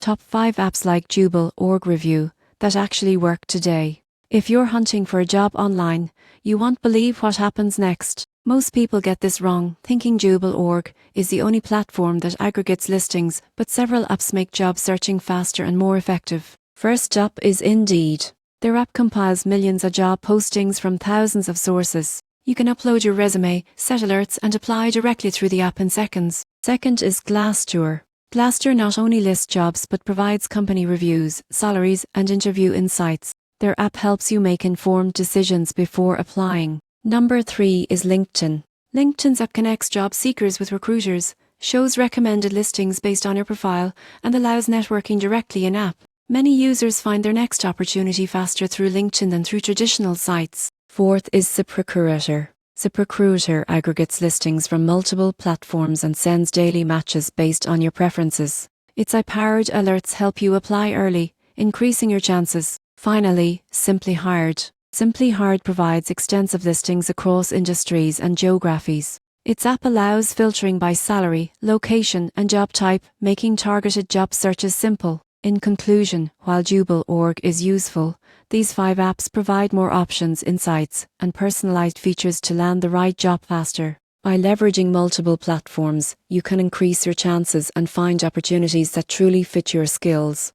Top 5 apps like Joobleorg review that actually work today. If you're hunting for a job online, you won't believe what happens next. Most people get this wrong, thinking Joobleorg is the only platform that aggregates listings, but several apps make job searching faster and more effective. First up is Indeed. Their app compiles millions of job postings from thousands of sources. You can upload your resume, set alerts, and apply directly through the app in seconds. Second is Glassdoor. Glassdoor not only lists jobs but provides company reviews, salaries, and interview insights. Their app helps you make informed decisions before applying. Number 3 is LinkedIn. LinkedIn's app connects job seekers with recruiters, shows recommended listings based on your profile, and allows networking directly in-app. Many users find their next opportunity faster through LinkedIn than through traditional sites. Fourth is ZipRecruiter. ZipRecruiter aggregates listings from multiple platforms and sends daily matches based on your preferences. Its AI-powered alerts help you apply early, increasing your chances. Finally, Simply Hired. Simply Hired provides extensive listings across industries and geographies. Its app allows filtering by salary, location, and job type, making targeted job searches simple. In conclusion, while Joobleorg is useful, these 5 apps provide more options, insights, and personalized features to land the right job faster. By leveraging multiple platforms, you can increase your chances and find opportunities that truly fit your skills.